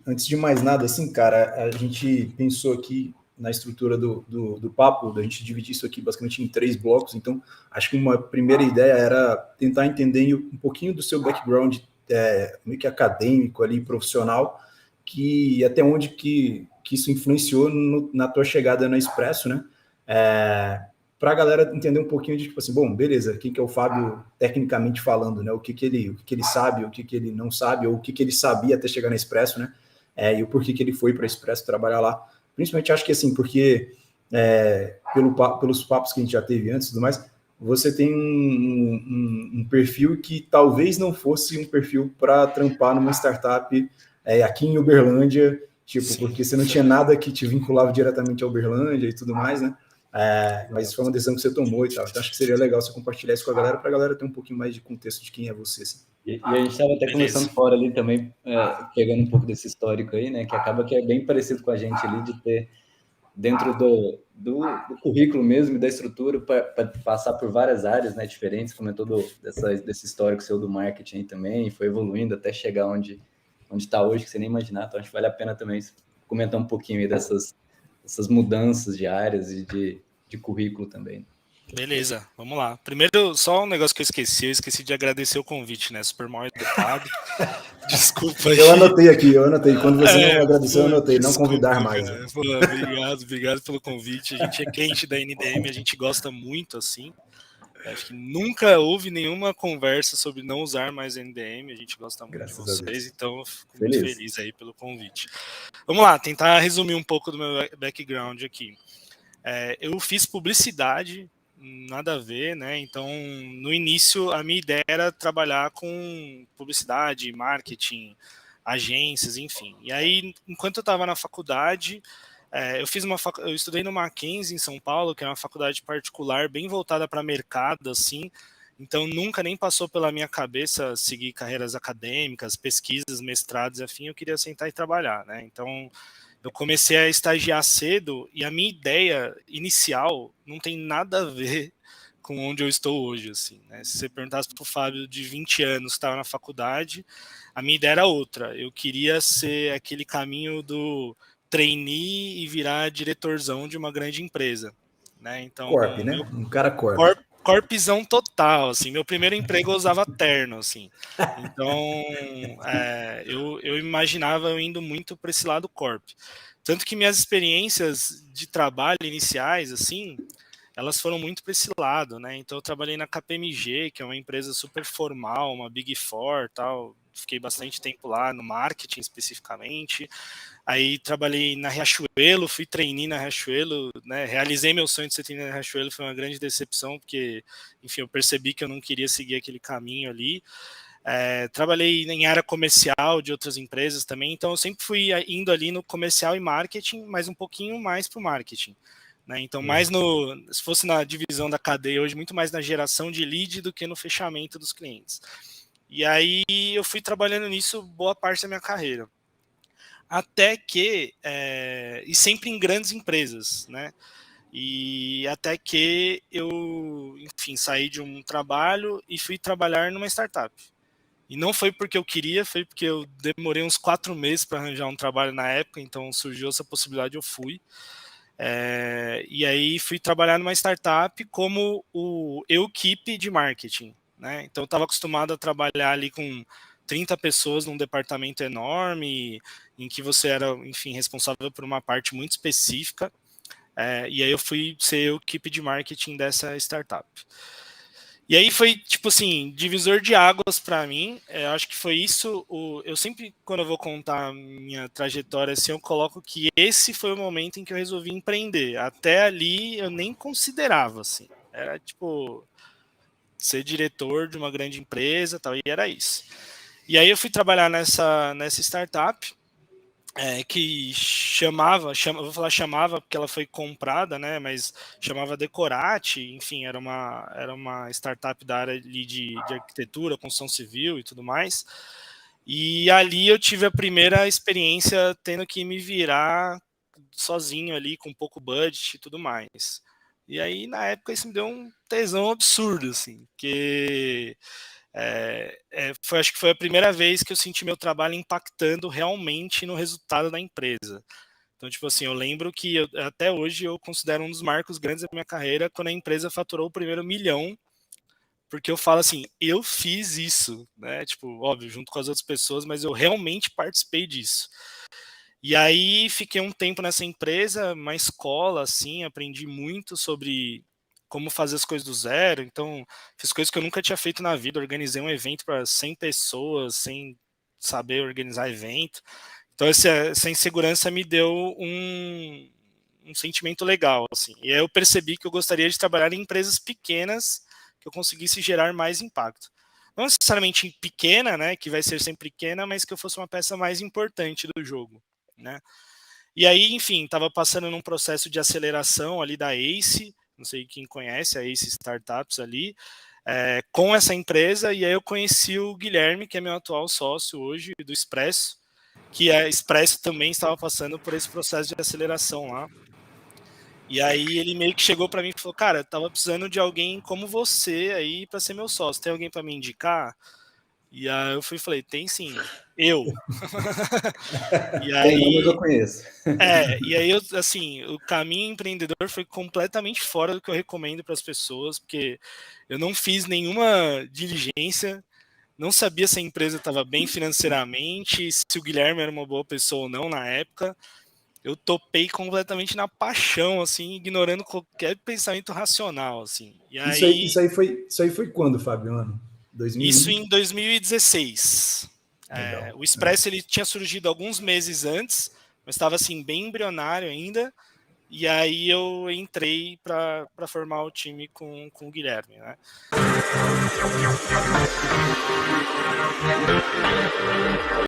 Antes de mais nada, assim, cara, a gente pensou aqui na estrutura do papo, da gente dividir isso aqui basicamente em 3 blocos, então acho que uma primeira ideia era tentar entender um pouquinho do seu background meio que acadêmico ali, profissional, que até onde que isso influenciou na tua chegada na Expresso, né? Para a galera entender um pouquinho de tipo assim, bom, beleza, quem que é o Fábio tecnicamente falando, né? O que ele sabe, o que ele não sabe, ou o que ele sabia até chegar na Expresso, né? E o porquê que ele foi para a Expresso trabalhar lá. Principalmente acho que assim, porque pelos papos que a gente já teve antes e tudo mais, você tem um perfil que talvez não fosse um perfil para trampar numa startup aqui em Uberlândia, tipo, sim, porque você não tinha nada que te vinculava diretamente a Uberlândia e tudo mais, né? Mas foi uma decisão que você tomou e tal. Então acho que seria legal você compartilhar isso com a galera, para a galera ter um pouquinho mais de contexto de quem é você. Assim. E a gente estava até conversando fora ali também, pegando um pouco desse histórico aí, né? Que acaba que é bem parecido com a gente ali, de ter dentro do currículo mesmo e da estrutura para passar por várias áreas, né, diferentes, comentou desse histórico seu do marketing também, foi evoluindo até chegar onde está hoje, que você nem imaginar, então acho que vale a pena também comentar um pouquinho aí dessas mudanças de áreas e de currículo também. Beleza, vamos lá. Primeiro, só um negócio que eu esqueci de agradecer o convite, né? Super mal educado. Desculpa aí. Eu anotei. Quando você não agradeceu, eu anotei, não convidar mais. Né? Pô, obrigado pelo convite. A gente é quente da NDM, a gente gosta muito, assim. Acho que nunca houve nenhuma conversa sobre não usar mais NDM, a gente gosta muito de vocês, então eu fico muito feliz aí pelo convite. Vamos lá, tentar resumir um pouco do meu background aqui. Eu fiz publicidade, nada a ver, né? Então, no início, a minha ideia era trabalhar com publicidade, marketing, agências, enfim. E aí, enquanto eu estava na faculdade, eu estudei no Mackenzie, em São Paulo, que é uma faculdade particular bem voltada para mercado, assim. Então, nunca nem passou pela minha cabeça seguir carreiras acadêmicas, pesquisas, mestrados, afim. Eu queria sentar e trabalhar, né? Então, eu comecei a estagiar cedo e a minha ideia inicial não tem nada a ver com onde eu estou hoje, assim, né? Se você perguntasse para o Fábio de 20 anos que estava na faculdade, a minha ideia era outra. Eu queria ser aquele caminho do trainee e virar diretorzão de uma grande empresa, né? Então, corp, né? Um cara corp. Corpzão total, assim, meu primeiro emprego eu usava terno, assim, então eu imaginava eu indo muito para esse lado corp, tanto que minhas experiências de trabalho iniciais, assim, elas foram muito para esse lado, né, então eu trabalhei na KPMG, que é uma empresa super formal, uma Big Four, tal, fiquei bastante tempo lá no marketing especificamente. Aí trabalhei na Riachuelo, fui trainee na Riachuelo, né? Realizei meu sonho de ser trainee na Riachuelo, foi uma grande decepção, porque, enfim, eu percebi que eu não queria seguir aquele caminho ali. Trabalhei em área comercial de outras empresas também, então eu sempre fui indo ali no comercial e marketing, mas um pouquinho mais para o marketing. Né? Então, mais se fosse na divisão da cadeia hoje, muito mais na geração de lead do que no fechamento dos clientes. E aí eu fui trabalhando nisso boa parte da minha carreira. Até que, e sempre em grandes empresas, né? E até que eu, enfim, saí de um trabalho e fui trabalhar numa startup. E não foi porque eu queria, foi porque eu demorei uns 4 meses para arranjar um trabalho na época, então surgiu essa possibilidade, eu fui. E aí fui trabalhar numa startup como o equipe de marketing, né? Então eu estava acostumado a trabalhar ali com 30 pessoas num departamento enorme, em que você era, enfim, responsável por uma parte muito específica. E aí eu fui ser o equipe de marketing dessa startup. E aí foi, tipo assim, divisor de águas para mim. Eu acho que foi isso. Eu sempre, quando eu vou contar a minha trajetória, assim, eu coloco que esse foi o momento em que eu resolvi empreender. Até ali eu nem considerava, assim. Era, tipo, ser diretor de uma grande empresa, tal, e era isso. E aí eu fui trabalhar nessa startup, que vou falar chamava porque ela foi comprada, né, mas chamava Decorate, enfim, era uma startup da área ali de arquitetura, construção civil e tudo mais. E ali eu tive a primeira experiência tendo que me virar sozinho ali, com pouco budget e tudo mais. E aí, na época, isso me deu um tesão absurdo, assim, porque Acho que foi a primeira vez que eu senti meu trabalho impactando realmente no resultado da empresa. Então, tipo assim, eu lembro que até hoje eu considero um dos marcos grandes da minha carreira quando a empresa faturou o primeiro 1 milhão, porque eu falo assim, eu fiz isso, né? Tipo, óbvio, junto com as outras pessoas, mas eu realmente participei disso. E aí fiquei um tempo nessa empresa, uma escola, assim, aprendi muito sobre como fazer as coisas do zero. Então, fiz coisas que eu nunca tinha feito na vida. Organizei um evento para 100 pessoas, sem saber organizar evento. Então, essa insegurança me deu um sentimento legal, assim. E aí eu percebi que eu gostaria de trabalhar em empresas pequenas que eu conseguisse gerar mais impacto. Não necessariamente pequena, né, que vai ser sempre pequena, mas que eu fosse uma peça mais importante do jogo, né? E aí, enfim, estava passando num processo de aceleração ali da ACE, não sei quem conhece a ACE Startups ali, com essa empresa, e aí eu conheci o Guilherme, que é meu atual sócio hoje, do Expresso, que a Expresso também estava passando por esse processo de aceleração lá. E aí ele meio que chegou para mim e falou, cara, eu tava precisando de alguém como você aí para ser meu sócio, tem alguém para me indicar? E aí eu falei, tem sim, eu. E aí, tem, mas eu conheço. E aí, assim, o caminho empreendedor foi completamente fora do que eu recomendo para as pessoas, porque eu não fiz nenhuma diligência, não sabia se a empresa estava bem financeiramente, se o Guilherme era uma boa pessoa ou não na época. Eu topei completamente na paixão, assim, ignorando qualquer pensamento racional, assim. E aí, isso aí foi quando, Fabiano? 2000? Isso em 2016. O Expresso ele tinha surgido alguns meses antes, mas estava assim bem embrionário ainda. E aí eu entrei para formar o time com o Guilherme, né?